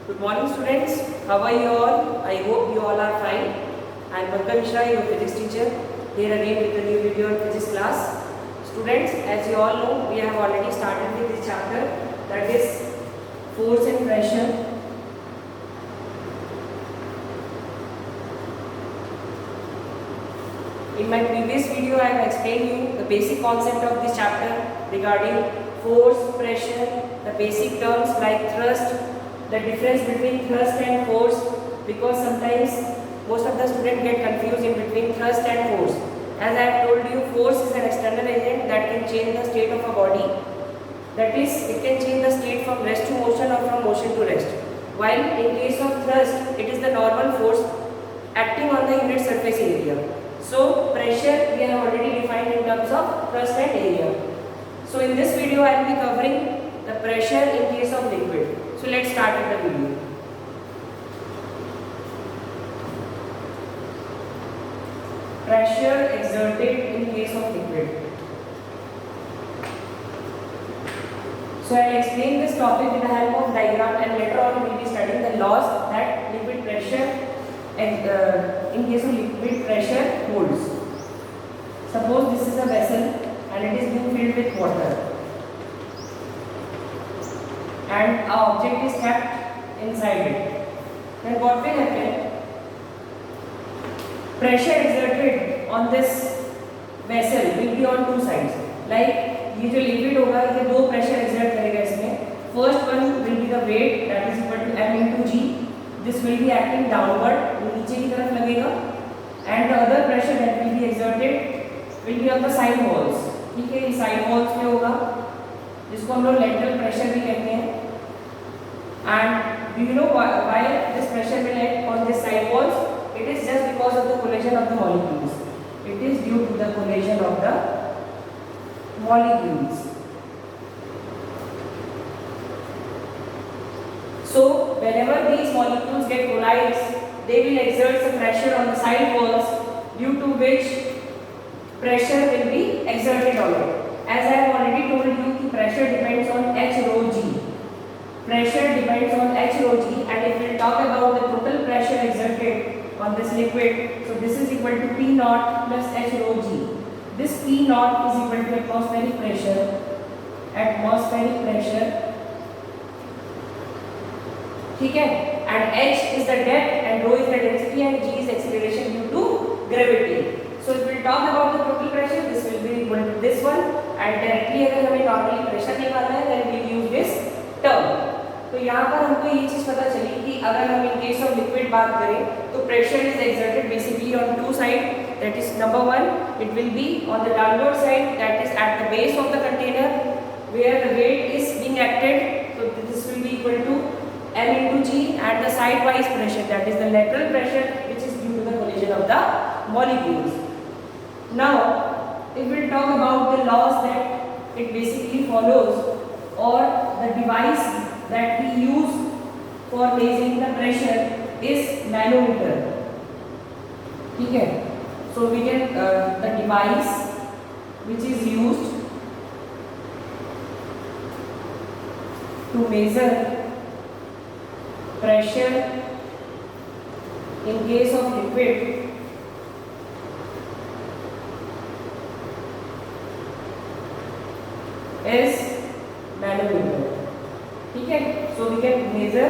Good morning students, how are you all? I hope you all are fine. I am Pankaj Mishra, your physics teacher, here again with a new video on physics class. Students, as you all know, we have already started with this chapter, that is force and pressure. In my previous video, I have explained you the basic concept of this chapter regarding force, pressure, the basic terms like thrust, the difference between thrust and force, because sometimes most of the students get confused in between thrust and force. As I have told you, force is an external agent that can change the state of a body. That is, it can change the state from rest to motion or from motion to rest. While in case of thrust, it is the normal force acting on the unit surface area. So pressure we have already defined in terms of thrust and area. So in this video I will be covering the pressure in case of liquid. So let's start with the video. Pressure exerted in case of liquid. So I will explain this topic with the help of diagram, and later on we will be studying the laws that liquid pressure in case of liquid pressure holds. Suppose this is a vessel and it is being filled with water, and an object is kept inside it. Then what will happen? Pressure exerted on this vessel will be on two sides. Like ये जो liquid होगा ये दो pressure exert करेगा इसमें. First one will be the weight that is equal to m into g. This will be acting downward, वो नीचे की तरफ लगेगा. And the other pressure that will be exerted will be on the side walls. ठीक है, ये side walls पे होगा, जिसको हम लोग लेटरल प्रेशर भी कहते हैं. And do you know why this pressure will act on this side walls? It is just because of the collision of the molecules. It is due to the collision of the molecules. So whenever these molecules get collided, they will exert some pressure on the side walls, due to which pressure will be exerted on it. As I have already told you, the pressure depends on h rho g. Pressure depends on h rho g, and if we talk about the total pressure exerted on this liquid, so this is equal to P naught plus h rho g. This P naught is equal to atmospheric pressure. Atmospheric pressure. ठीक है, and h is the depth and rho is the density and g is acceleration due to gravity. So if we talk about the total pressure, this will be equal to this one, and directly अगर हमें normally pressure निकालना है, then we use this term. तो यहाँ पर हमको ये चीज़ पता चली कि अगर हम इन केस ऑफ लिक्विड बात करें तो pressure is exerted basically on two side. That is number one, it will be on the downward side, that is at the base of the container where the weight is being acted. so this will be equal to m into g, and the side wise pressure, that is the lateral pressure, which is due to the collision of the molecules. Now if we talk about the laws that it basically follows, or the device that we use for measuring the pressure is manometer. ठीक है, so we can the device which is used to measure pressure in case of liquid is manometer. ठीक है, so we can measure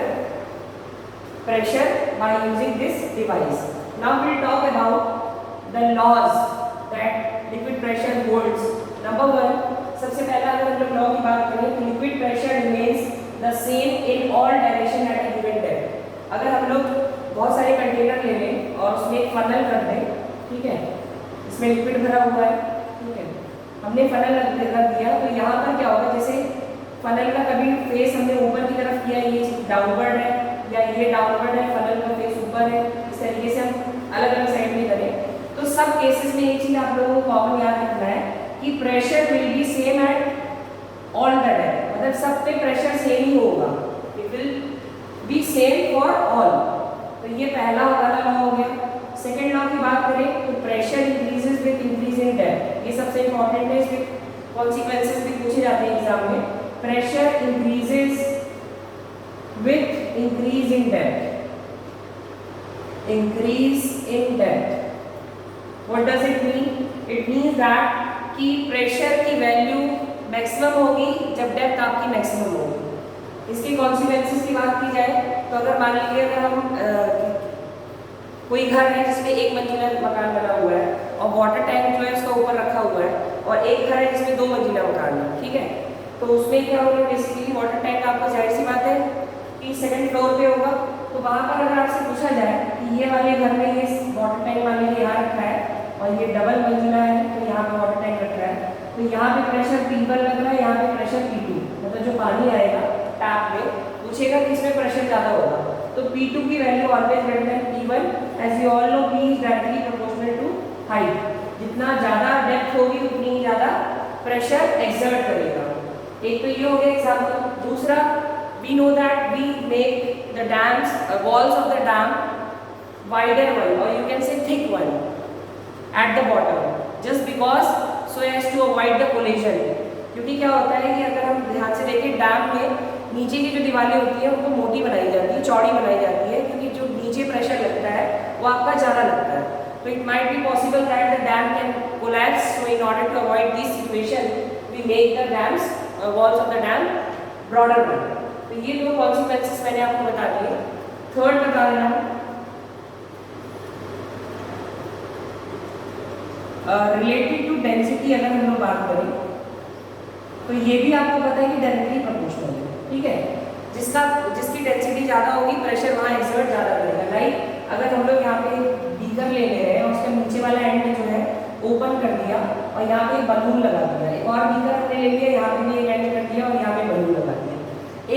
pressure by using this device. Now we will talk about the laws that liquid pressure holds. Number one, सबसे पहला अगर हम लोग law की बात करें तो liquid pressure remains the same in all direction at a given depth. अगर हम लोग बहुत सारे कंटेनर ले लें और उसमें एक फनल कर दें, ठीक है, इसमें लिक्विड भरा हुआ है, ठीक है, हमने फनल रख दिया, तो यहाँ पर क्या होगा, जैसे फनल का कभी फेस हमने ऊपर की तरफ किया, ये डाउनवर्ड है, या ये डाउनवर्ड है, फनल का फेस ऊपर है, इस तरीके से हम अलग अलग साइड में करें. तो सब केसेस में एक चीज आप लोगों को कॉमन याद रखना है कि pressure will B same at all the depth. मतलब सब पे प्रेशर सेम ही होगा, it will B same for all. तो ये पहला वाला लॉ हो गया. सेकेंड लॉ की बात करें तो pressure increases with increase in depth. ये सबसे इंपॉर्टेंट है, इसमें कॉन्सिक्वेंसेज भी पूछे जाते हैं एग्जाम में. Pressure increases with increase increase in depth. Increase in depth. What does it mean? It means that कि प्रेशर की वैल्यू मैक्सिमम होगी जब डेप्थ आपकी मैक्सिमम होगी। इसकी कॉन्सिक्वेंसेस की बात की जाए तो अगर मान लीजिए अगर हम कोई घर है जिसमें एक मंजिला मकान बना हुआ है और वाटर टैंक जो है उसका ऊपर रखा हुआ है, और एक घर है जिसमें 2 मंजिला मकान है, ठीक है, तो उसमें क्या होगा, बेसिकली वाटर टैंक आपका जाहिर सी बात है कि 2nd फ्लोर पे होगा। तो वहाँ पर अगर आपसे पूछा जाए कि ये वाले घर में ये वाटर टैंक मान लीजिए यहाँ रखा है और ये डबल मंजिला है तो यहाँ पे वाटर टैंक रखा है, तो यहाँ पे प्रेशर P1 लग रहा है, यहाँ पे प्रेशर P2, मतलब जो पानी आएगा टैप में, पूछेगा किसमें प्रेशर ज़्यादा होगा, तो P2 की value always greater than P1, as you all know P is directly proportional to height. जितना ज़्यादा डेप्थ होगी उतनी ही ज़्यादा प्रेशर एक्सर्ट करेगा। एक तो ये हो गया एग्जाम्पल। दूसरा, we know that we make the dams, walls of the dam wider one, or you can say thick one at the bottom, just because so as to avoid the collision। क्योंकि क्या होता है कि अगर हम ध्यान से देखें, डैम में नीचे की जो दीवारें होती हैं उनको मोटी बनाई जाती है, चौड़ी बनाई जाती है, क्योंकि जो नीचे प्रेशर लगता है वो आपका ज़्यादा लगता है। तो it might be possible that the dam can collapse, so in order to avoid this situation we make the dams, walls of the dam broader one. तो ये 2 कॉन्सिक्वेंसेस मैंने आपको बता दिए। थर्ड बता रहा हूँ, रिलेटेड टू डेंसिटी अगर हम लोग बात करें तो ये भी आपको पता है कि डायरेक्टली प्रोपोर्शनल है, ठीक है, जिसकी डेंसिटी ज़्यादा होगी प्रेशर वहाँ एक्सर्ट ज़्यादा करेगा। लाइक अगर हम लोग यहाँ पे बीकर ले रहे हैं और उसका नीचे वाला एंड जो है ओपन कर दिया और यहाँ पे बलून लगा दिया, एक और बीकर हमने ले लिया, यहाँ पे भी एक एंड कर दिया और यहाँ पे बलून लगा दिया।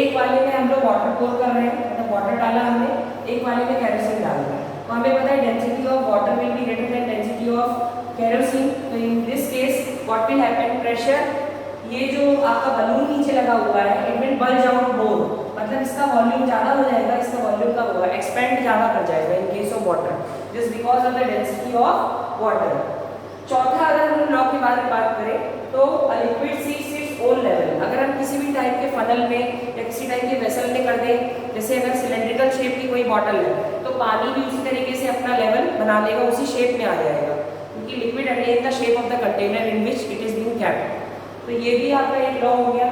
एक वाले में हम लोग वाटर पोर कर रहे हैं, मतलब वाटर डाला हमने, एक वाले में केरोसिन डाल रहा है, तो हमें पता है density of water will be greater than density of kerosene. तो in this case what will happen, pressure, ये जो आपका बलून नीचे लगा हुआ है, it will bulge out more, मतलब इसका वॉल्यूम ज़्यादा हो जाएगा, इसका वॉल्यूम कम होगा, एक्सपेंड ज़्यादा कर जाएगा in case of water, just because of the density of water. चौथा, अगर हम लॉ के बारे में बात करें तो liquid seeks its own level. अगर हम किसी भी टाइप के फनल में या किसी टाइप के वेसल में कर दें, जैसे अगर सिलेंड्रिकल शेप की कोई बॉटल है तो पानी भी उसी तरीके से अपना लेवल बना लेगा, उसी शेप में आ जाएगा, क्योंकि liquid attain the shape of the container in which it is being kept. तो ये भी आपका एक लॉ हो गया।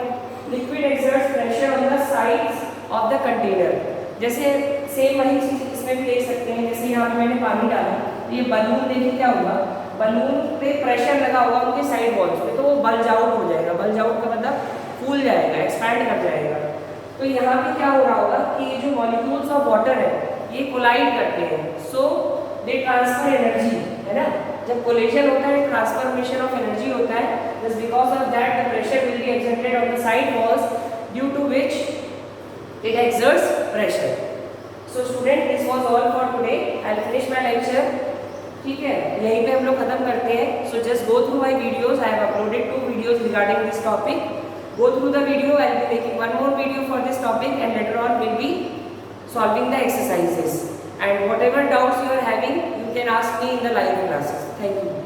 Liquid exerts pressure on the sides of the container. जैसे सेम वही चीज इसमें भी देख सकते हैं, जैसे यहाँ पे मैंने पानी डाला, तो ये बलून देखिए क्या हुआ, बलून पे प्रेशर लगा हुआ उनके साइड वॉल्स पे, तो वो बल्ज आउट हो जाएगा। बल्ज आउट का मतलब फूल जाएगा, एक्सपैंड कर जाएगा। तो यहाँ पे क्या हो रहा होगा कि ये जो मॉलिक्यूल्स ऑफ वाटर है ये कोलाइड करते हैं, सो दे ट्रांसफर एनर्जी, है ना। जब कोलिजन होता है ट्रांसफॉर्मेशन ऑफ एनर्जी होता है, just because of that the pressure will be exerted on the side walls due to which it exerts pressure. So student, this was all for today, I will finish my lecture, ठीक है, यहीं पे हम लोग खत्म करते हैं। So just go through my videos, I have uploaded 2 videos regarding this topic, go through the video, I will be making one more video for this topic and later on will be solving the exercises, and whatever doubts you are having you can ask me in the live classes. Thank you.